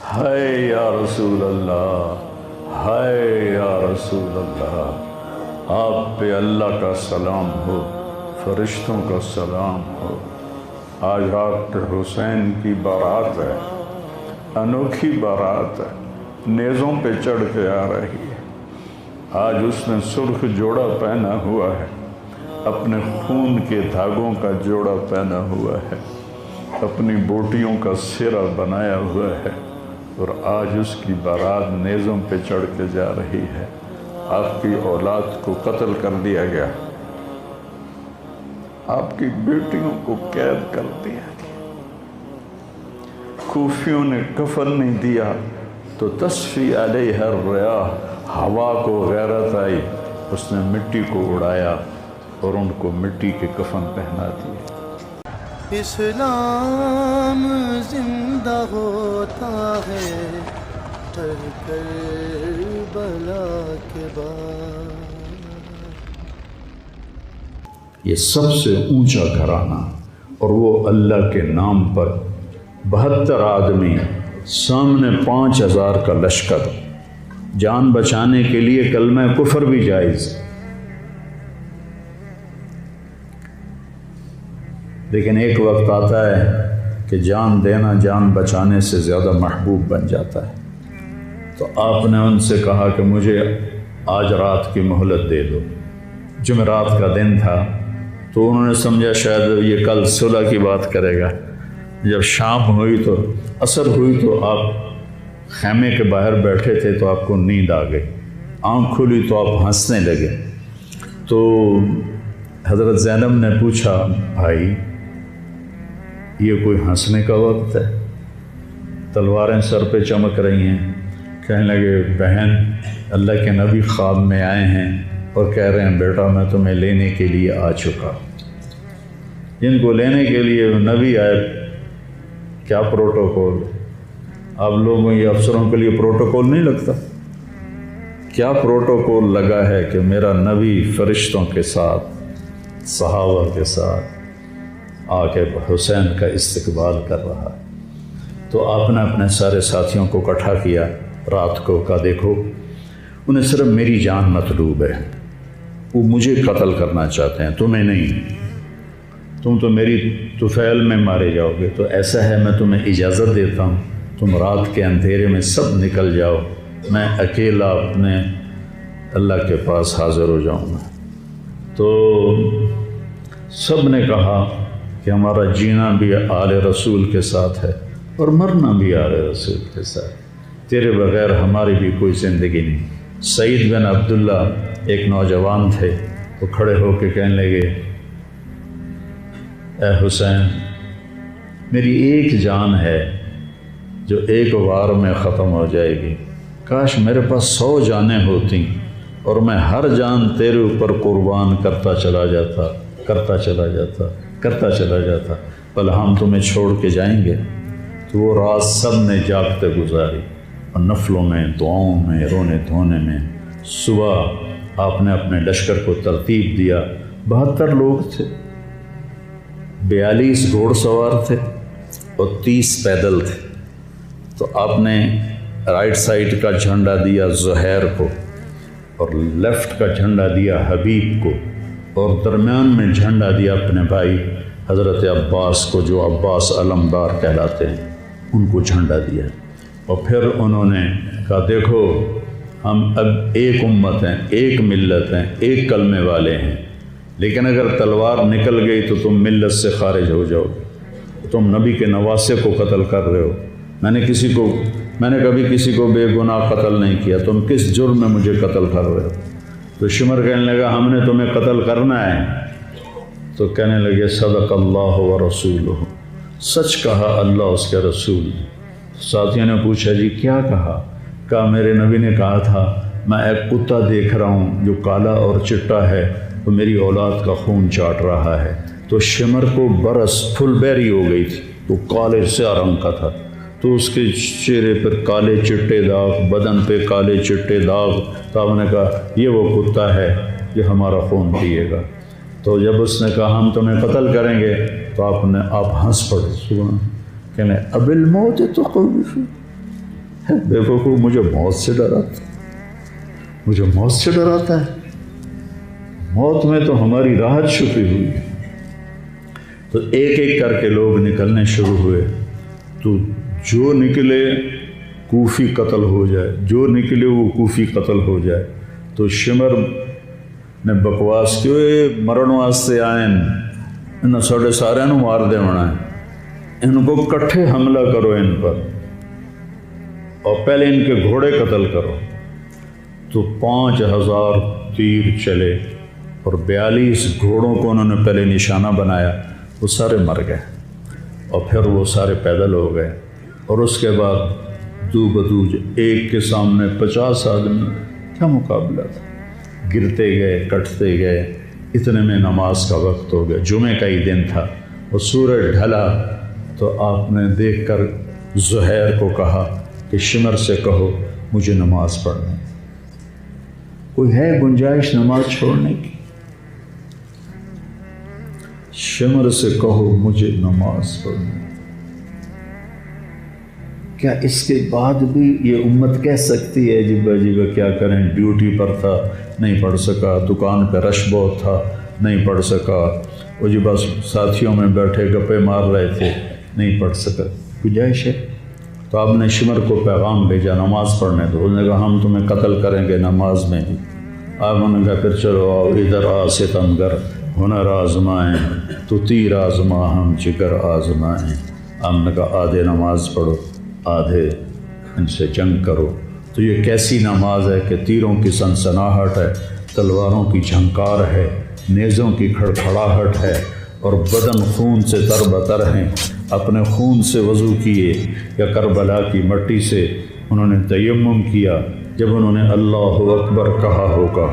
ہائے یا رسول اللہ، ہائے یا رسول اللہ، آپ پہ اللہ کا سلام ہو، فرشتوں کا سلام ہو۔ آج ڈاکٹر حسین کی بارات ہے، انوکھی بارات ہے، نیزوں پہ چڑھ کے آ رہی ہے۔ آج اس نے سرخ جوڑا پہنا ہوا ہے، اپنے خون کے دھاگوں کا جوڑا پہنا ہوا ہے، اپنی بوٹیوں کا سرا بنایا ہوا ہے، اور آج اس کی بارات نیزوں پہ چڑھ کے جا رہی ہے۔ آپ کی اولاد کو قتل کر دیا گیا، آپ کی بیٹیوں کو قید کر دیا گیا، کوفیوں نے کفن نہیں دیا تو تصفی علیہ الریاح، ہوا کو غیرت آئی، اس نے مٹی کو اڑایا اور ان کو مٹی کے کفن پہنا دیے۔ اسلام زندہ ہوتا ہے ہر کربلا کے بعد۔ یہ سب سے اونچا گھرانہ، اور وہ اللہ کے نام پر 72 آدمی، سامنے 5000 کا لشکر، جان بچانے کے لیے کلمہ کفر بھی جائز، لیکن ایک وقت آتا ہے کہ جان دینا جان بچانے سے زیادہ محبوب بن جاتا ہے۔ تو آپ نے ان سے کہا کہ مجھے آج رات کی مہلت دے دو۔ جمعرات کا دن تھا، تو انہوں نے سمجھا شاید یہ کل صلح کی بات کرے گا۔ جب شام ہوئی تو عصر ہوئی تو آپ خیمے کے باہر بیٹھے تھے تو آپ کو نیند آ گئی، آنکھ کھلی تو آپ ہنسنے لگے۔ تو حضرت زینب نے پوچھا، بھائی یہ کوئی ہنسنے کا وقت ہے؟ تلواریں سر پہ چمک رہی ہیں۔ کہنے لگے، بہن اللہ کے نبی خواب میں آئے ہیں اور کہہ رہے ہیں بیٹا میں تمہیں لینے کے لیے آ چکا۔ جن کو لینے کے لیے نبی آئے، کیا پروٹوکول؟ آپ لوگوں یہ افسروں کے لیے پروٹوکول نہیں لگتا؟ کیا پروٹوکول لگا ہے کہ میرا نبی فرشتوں کے ساتھ، صحابہ کے ساتھ آ کے حسین کا استقبال کر رہا ہے۔ تو آپ نے اپنے سارے ساتھیوں کو اکٹھا کیا رات کو، کہا دیکھو انہیں صرف میری جان مطلوب ہے، وہ مجھے قتل کرنا چاہتے ہیں، تمہیں نہیں۔ تم تو میری طفیل میں مارے جاؤ گے، تو ایسا ہے میں تمہیں اجازت دیتا ہوں، تم رات کے اندھیرے میں سب نکل جاؤ، میں اکیلا اپنے اللہ کے پاس حاضر ہو جاؤں گا۔ تو سب نے کہا کہ ہمارا جینا بھی آل رسول کے ساتھ ہے اور مرنا بھی آل رسول کے ساتھ، تیرے بغیر ہماری بھی کوئی زندگی نہیں۔ سعید بن عبداللہ ایک نوجوان تھے، وہ کھڑے ہو کے کہنے لگے، اے حسین میری ایک جان ہے جو ایک وار میں ختم ہو جائے گی، کاش میرے پاس 100 جانیں ہوتیں اور میں ہر جان تیرے اوپر قربان کرتا چلا جاتا، بل ہم تمہیں چھوڑ کے جائیں گے۔ تو وہ رات سب نے جاگتے گزاری، اور نفلوں میں، دعاؤں میں، رونے دھونے میں۔ صبح آپ نے اپنے لشکر کو ترتیب دیا، 72 لوگ تھے، 42 گھوڑ سوار تھے اور 30 پیدل تھے۔ تو آپ نے رائٹ سائڈ کا جھنڈا دیا زہیر کو، اور لیفٹ کا جھنڈا دیا حبیب کو، اور درمیان میں جھنڈا دیا اپنے بھائی حضرت عباس کو، جو عباس علمدار کہلاتے ہیں، ان کو جھنڈا دیا۔ اور پھر انہوں نے کہا دیکھو ہم اب ایک امت ہیں، ایک ملت ہیں، ایک کلمے والے ہیں، لیکن اگر تلوار نکل گئی تو تم ملت سے خارج ہو جاؤ گے، تم نبی کے نواسے کو قتل کر رہے ہو، میں نے کبھی کسی کو بے گناہ قتل نہیں کیا، تم کس جرم میں مجھے قتل کر رہے ہو؟ تو شمر کہنے لگا ہم نے تمہیں قتل کرنا ہے۔ تو کہنے لگے صدق اللہ و رسولہ، سچ کہا اللہ اس کے رسول۔ ساتھیوں نے پوچھا جی کیا کہا میرے نبی نے کہا تھا میں ایک کتا دیکھ رہا ہوں جو کالا اور چٹا ہے، تو میری اولاد کا خون چاٹ رہا ہے۔ تو شمر کو برس پھل بیری ہو گئی تھی، وہ کالے سیاہ رنگ کا تھا، تو اس کے چہرے پر کالے چٹے داغ، بدن پہ کالے چٹے داغ۔ تو آپ نے کہا یہ وہ کتا ہے جو ہمارا خون پیے گا۔ تو جب اس نے کہا ہم تمہیں قتل کریں گے تو آپ ہنس پڑے، کہنے اب الموت تو خوف، بیوقوف مجھے موت سے ڈراتا، مجھے موت سے ڈراتا ہے، موت میں تو ہماری راحت چھپی ہوئی ہے۔ تو ایک ایک کر کے لوگ نکلنے شروع ہوئے، تو جو نکلے کوفی قتل ہو جائے، جو نکلے وہ کوفی قتل ہو جائے۔ تو شمر نے بکواس کی، مرن واسطے آئیں، انہوں ساڑھے سارے نو مار دے ہونا ہے، ان کو کٹھے حملہ کرو ان پر، اور پہلے ان کے گھوڑے قتل کرو۔ تو 5000 تیر چلے اور 42 گھوڑوں کو انہوں نے پہلے نشانہ بنایا، وہ سارے مر گئے، اور پھر وہ سارے پیدل ہو گئے۔ اور اس کے بعد دو بدو ایک کے سامنے 50 آدمی، کیا مقابلہ تھا، گرتے گئے، کٹتے گئے۔ اتنے میں نماز کا وقت ہو گیا، جمعے کا ہی دن تھا، اور سورج ڈھلا۔ تو آپ نے دیکھ کر زہیر کو کہا کہ شمر سے کہو مجھے نماز پڑھنے، کوئی ہے گنجائش نماز چھوڑنے کی؟ شمر سے کہو مجھے نماز پڑھنے۔ کیا اس کے بعد بھی یہ امت کہہ سکتی ہے جی باجی کیا کریں، ڈیوٹی پر تھا نہیں پڑھ سکا، دکان پہ رش بہت تھا نہیں پڑھ سکا، وہ جی بس ساتھیوں میں بیٹھے گپے مار رہے تھے نہیں پڑھ سکا، گنجائش ہے؟ تو آپ نے شمر کو پیغام بھیجا نماز پڑھنے دو، انہوں نے کہا ہم تمہیں قتل کریں گے نماز میں ہی۔ آپ نے کہا پھر چلو آؤ ادھر آ ستمگر، ہنر آزمائیں تو تیر آزما ہم جگر آزمائیں۔ ہم نے کہا آدھے نماز پڑھو، آدھے ان سے جنگ کرو۔ تو یہ کیسی نماز ہے کہ تیروں کی سنسناہٹ ہے، تلواروں کی جھنکار ہے، نیزوں کی کھڑکھڑاہٹ ہے، اور بدن خون سے تر بتر ہیں۔ اپنے خون سے وضو کیے یا کربلا کی مٹی سے انہوں نے تیمم کیا۔ جب انہوں نے اللہ اکبر کہا ہوگا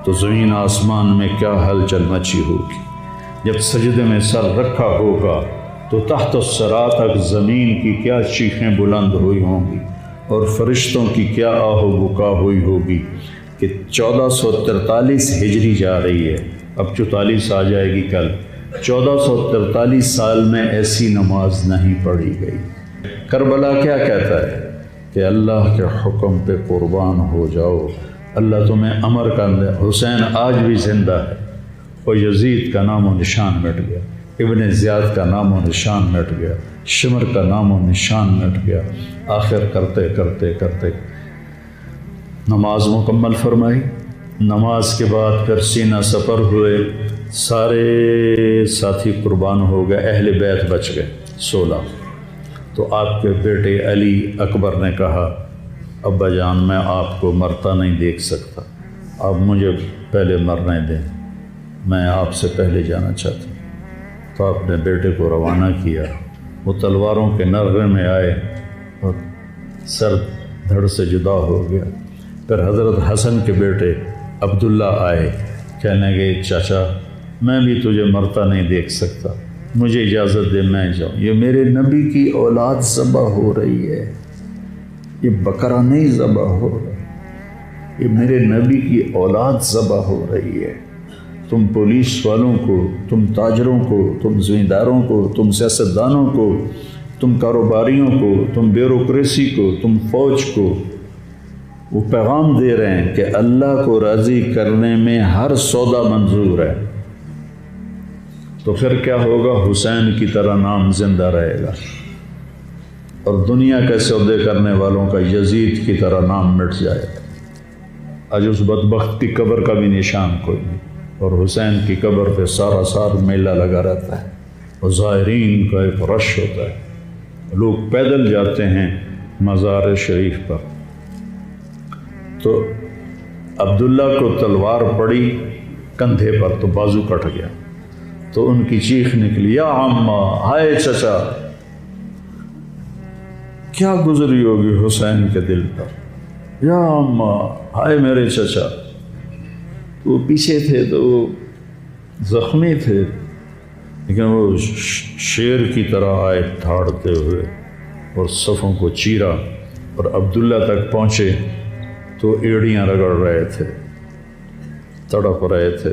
تو زمین آسمان میں کیا ہلچل مچی ہوگی، جب سجدے میں سر رکھا ہوگا تو تحت الثری تک زمین کی کیا چیخیں بلند ہوئی ہوں گی، اور فرشتوں کی کیا آہ و بکا ہوئی ہوگی کہ 1443 ہجری جا رہی ہے، اب 44 آ جائے گی کل۔ 1443 سال میں ایسی نماز نہیں پڑھی گئی۔ کربلا کیا کہتا ہے کہ اللہ کے حکم پہ قربان ہو جاؤ، اللہ تمہیں امر کر دے۔ حسین آج بھی زندہ ہے، اور یزید کا نام و نشان مٹ گیا، ابن زیاد کا نام و نشان مٹ گیا، شمر کا نام و نشان مٹ گیا۔ آخر کرتے کرتے کرتے نماز مکمل فرمائی۔ نماز کے بعد پھر سینہ سپر ہوئے، سارے ساتھی قربان ہو گئے، اہل بیت بچ گئے 16۔ تو آپ کے بیٹے علی اکبر نے کہا ابا جان میں آپ کو مرتا نہیں دیکھ سکتا، آپ مجھے پہلے مرنے دیں، میں آپ سے پہلے جانا چاہتا ہوں۔ تو آپ نے بیٹے کو روانہ کیا، وہ تلواروں کے نغمے میں آئے اور سر دھڑ سے جدا ہو گیا۔ پھر حضرت حسن کے بیٹے عبداللہ آئے، کہنے لگے چاچا میں بھی تجھے مرتا نہیں دیکھ سکتا، مجھے اجازت دے میں جاؤں، یہ میرے نبی کی اولاد ذبح ہو رہی ہے، یہ بکرا نہیں ذبح ہو رہا، یہ میرے نبی کی اولاد ذبح ہو رہی ہے۔ تم پولیس والوں کو، تم تاجروں کو، تم زمینداروں کو، تم سیاستدانوں کو، تم کاروباریوں کو، تم بیوروکریسی کو، تم فوج کو وہ پیغام دے رہے ہیں کہ اللہ کو راضی کرنے میں ہر سودا منظور ہے۔ تو پھر کیا ہوگا؟ حسین کی طرح نام زندہ رہے گا، اور دنیا کے سودے کرنے والوں کا یزید کی طرح نام مٹ جائے گا۔ آج اس بدبخت کی قبر کا بھی نشان کوئی نہیں، اور حسین کی قبر پہ سارا سال میلہ لگا رہتا ہے، اور زائرین کا ایک رش ہوتا ہے، لوگ پیدل جاتے ہیں مزار شریف پر۔ تو عبداللہ کو تلوار پڑی کندھے پر تو بازو کٹ گیا، تو ان کی چیخ نکلی یا عمّا، ہائے چچا، کیا گزری ہوگی حسین کے دل پر، یا عمّا، ہائے میرے چچا۔ وہ پیچھے تھے تو وہ زخمی تھے، لیکن وہ شیر کی طرح آئے دھاڑتے ہوئے اور صفوں کو چیرا، اور عبداللہ تک پہنچے تو ایڑیاں رگڑ رہے تھے، تڑپ رہے تھے،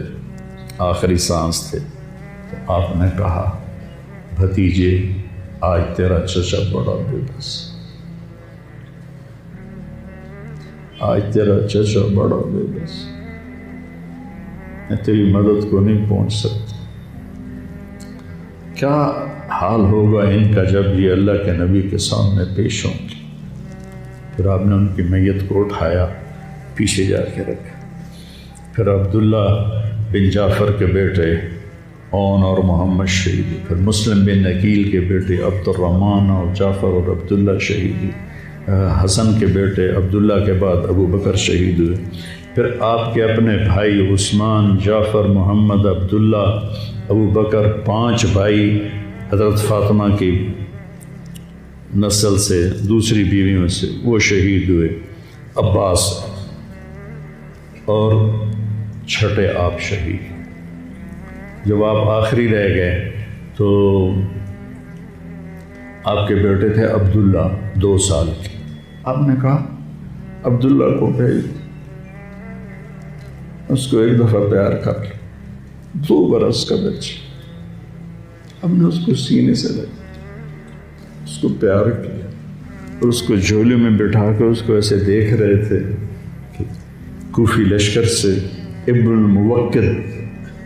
آخری سانس تھے۔ تو آپ نے کہا بھتیجے آج تیرا چچا بڑا بے بس، آج تیرا چچا بڑا بے بس، میں تیری مدد کو نہیں پہنچ سکتا۔ کیا حال ہوگا ان کا جب یہ اللہ کے نبی کے سامنے پیش ہوں گے۔ پھر آپ نے ان کی میت کو اٹھایا، پیچھے جا کے رکھا۔ پھر عبداللہ بن جعفر کے بیٹے اون اور محمد شہید، پھر مسلم بن عقیل کے بیٹے عبد الرحمن اور جعفر اور عبداللہ شہید، حسن کے بیٹے عبداللہ کے بعد ابو بکر شہید ہوئے۔ پھر آپ کے اپنے بھائی عثمان، جعفر، محمد، عبداللہ، ابو بکر، 5 بھائی حضرت فاطمہ کی نسل سے، دوسری بیویوں سے، وہ شہید ہوئے۔ عباس اور چھٹے آپ شہید۔ جب آپ آخری رہ گئے تو آپ کے بیٹے تھے عبداللہ 2 سال کے۔ آپ نے کہا عبداللہ کو بھیج، اس کو ایک دفعہ پیار کر لیا۔ 2 برس کا بچہ، ہم نے اس کو سینے سے لگا، اس کو پیار کیا اور اس کو جھولے میں بٹھا کے اس کو ایسے دیکھ رہے تھے کہ کوفی لشکر سے ابن الموکل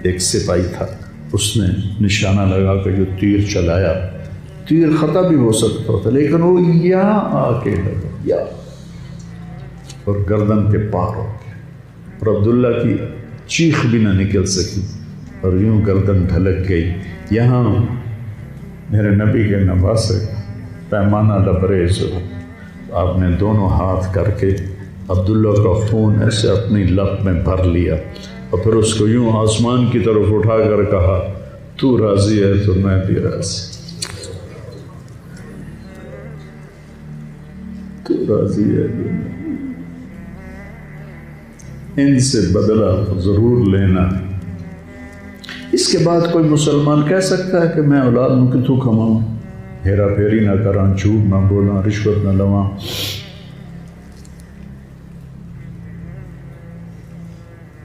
ایک سپاہی تھا، اس نے نشانہ لگا کے جو تیر چلایا، تیر خطا بھی ہو سکتا تھا لیکن وہ یہاں آ کے لگا، یا اور گردن کے پار ہو گیا، اور عبداللہ کی چیخ بھی نہ نکل سکی اور یوں گردن ڈھلک گئی۔ یہاں میرے نبی کے نواسے پیمانہ لبریز ہو، آپ نے دونوں ہاتھ کر کے عبداللہ کا خون ایسے اپنی لب میں بھر لیا اور پھر اس کو یوں آسمان کی طرف اٹھا کر کہا، تو راضی ہے تو میں بھی راضی، تو راضی ہے تو میں۔ ان سے بدلہ ضرور لینا۔ اس کے بعد کوئی مسلمان کہہ سکتا ہے کہ میں اولاد میں کتوں کماؤں، ہیرا پھیری نہ کراں، جھوٹ نہ بولاں، رشوت نہ لواں۔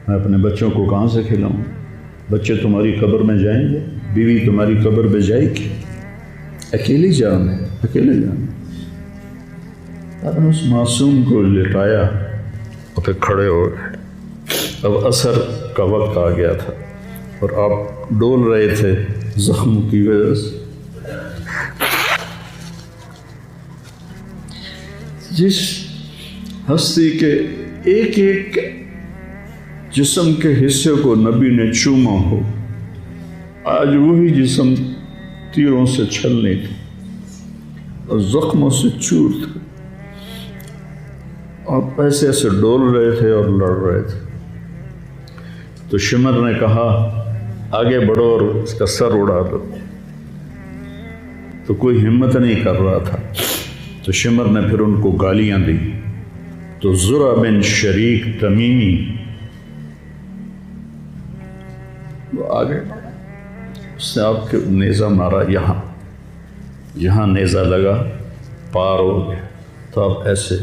میں اپنے بچوں کو کہاں سے کھلاؤں؟ بچے تمہاری قبر میں جائیں گے، بیوی تمہاری قبر میں جائے گی، اکیلی جان ہے، اکیلے جان۔ آپ نے اس معصوم کو لٹایا اور پھر کھڑے ہو گئے۔ اب عصر کا وقت آ گیا تھا اور آپ ڈول رہے تھے زخم کی وجہ سے۔ جس ہستی کے ایک ایک جسم کے حصے کو نبی نے چوما ہو، آج وہی جسم تیروں سے چھلنی تھی اور زخموں سے چور تھا۔ آپ ایسے ایسے ڈول رہے تھے اور لڑ رہے تھے تو شمر نے کہا آگے بڑھو اور اس کا سر اڑا دو، تو کوئی ہمت نہیں کر رہا تھا، تو شمر نے پھر ان کو گالیاں دی، تو زرع بن شریک تمیمی وہ آگے بڑھا، اس نے آپ کے نیزہ مارا، یہاں نیزہ لگا، پار ہو گیا، تو آپ ایسے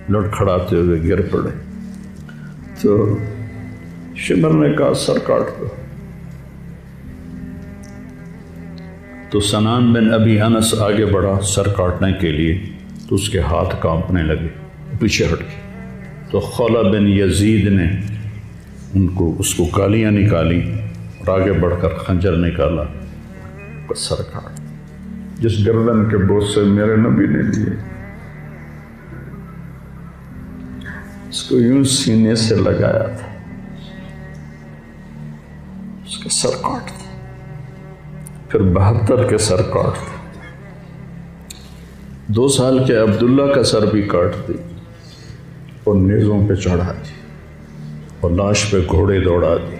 لڑکھڑاتے ہوئے گر پڑے۔ تو شمر نے کہا سر کاٹ دو، تو سنان بن ابی انس آگے بڑھا سر کاٹنے کے لیے، تو اس کے ہاتھ کانپنے لگے، پیچھے ہٹ گئے، تو خولہ بن یزید نے اس کو گالیاں نکالی اور آگے بڑھ کر خنجر نکالا، سر کاٹ۔ جس گردن کے بوسے میرے نبی نے لیے، اس کو یوں سینے سے لگایا تھا، اس کا سر کاٹ دیا، پھر 72 کے سر کاٹ دیا، 2 سال کے عبداللہ کا سر بھی کاٹ دی اور نیزوں پہ چڑھا دی اور لاش پہ گھوڑے دوڑا دی۔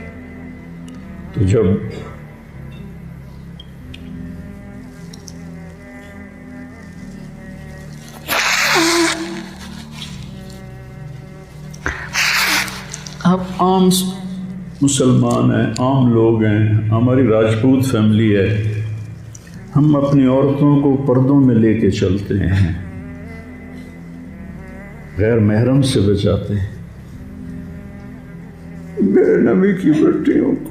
تو جب آپ عام مسلمان ہیں، عام لوگ ہیں، ہماری راجپوت فیملی ہے، ہم اپنی عورتوں کو پردوں میں لے کے چلتے ہیں، غیر محرم سے بچاتے ہیں۔ میرے نبی کی بیٹیوں کو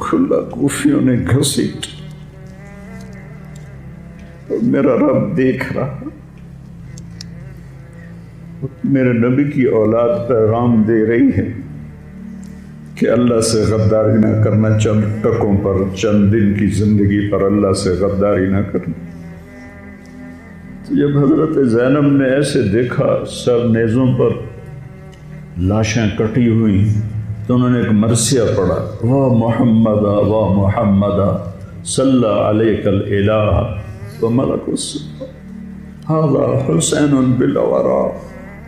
کھلا کوفیوں نے گھسیٹ، اور میرا رب دیکھ رہا، میرے نبی کی اولاد پیغام دے رہی ہے کہ اللہ سے غداری نہ کرنا، چند ٹکوں پر، چند دن کی زندگی پر اللہ سے غداری نہ کرنا۔ تو جب حضرت زینب نے ایسے دیکھا سب نیزوں پر لاشیں کٹی ہوئی، تو انہوں نے ایک مرثیہ پڑھا، واہ محمدہ واہ محمدہ صلی علیک الالہ وملک السماء ھذا حسین بالورا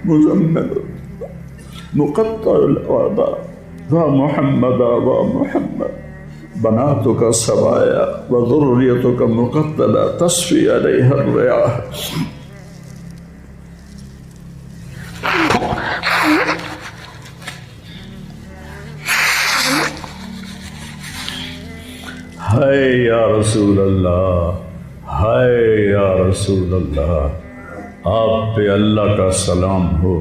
مزمل مقطع الاعضاء واہ محمدہ واہ محمد بناتک سبایا وذریتک مقتلہ تصفی علیہ الریاح۔ ہائے یا رسول اللہ، ہائے یا رسول اللہ، آپ پہ اللہ کا سلام ہو،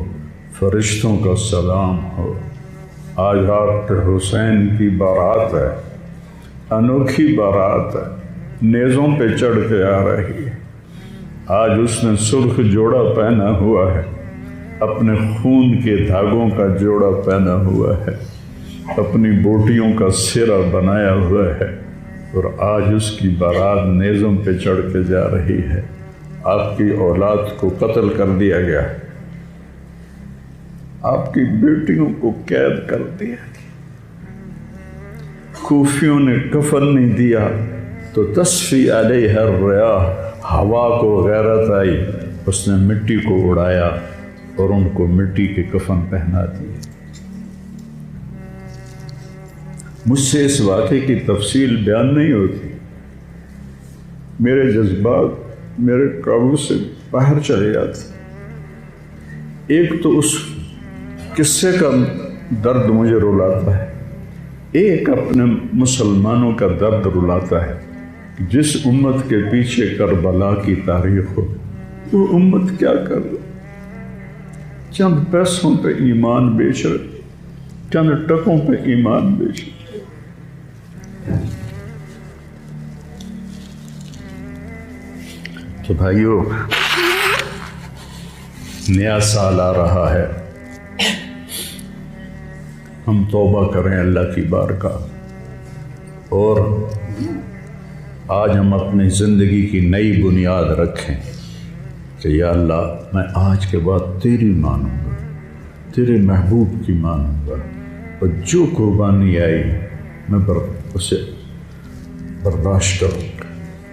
فرشتوں کا سلام ہو۔ آج ڈاکٹر حسین کی بارات ہے، انوکھی بارات ہے، نیزوں پہ چڑھ کے آ رہی ہے۔ آج اس نے سرخ جوڑا پہنا ہوا ہے، اپنے خون کے دھاگوں کا جوڑا پہنا ہوا ہے، اپنی بوٹیوں کا سرہ بنایا ہوا ہے، اور آج اس کی بارات نیزوں پہ چڑھ کے جا رہی ہے۔ آپ کی اولاد کو قتل کر دیا گیا، آپ کی بیٹیوں کو قید کر دیا، کوفیوں نے کفن نہیں دیا تو تصفی علیہ الریاح، ہوا کو غیرت آئی، اس نے مٹی کو اڑایا اور ان کو مٹی کے کفن پہنا دیے۔ مجھ سے اس واقعے کی تفصیل بیان نہیں ہوتی، میرے جذبات میرے قابو سے باہر چلے جاتے۔ ایک تو اس قصے کا درد مجھے رلاتا ہے، ایک اپنے مسلمانوں کا درد رلاتا ہے۔ جس امت کے پیچھے کربلا کی تاریخ ہو، وہ امت کیا کر رہی؟ چند پیسوں پہ ایمان بیچ رہے، چند ٹکوں پہ ایمان بیچ رہے۔ تو بھائیو، نیا سال آ رہا ہے، ہم توبہ کریں اللہ کی بارگاہ، اور آج ہم اپنی زندگی کی نئی بنیاد رکھیں کہ یا اللہ، میں آج کے بعد تیری مانوں گا، تیرے محبوب کی مانوں گا، اور جو قربانی آئی میں اسے برداشت کروں گا۔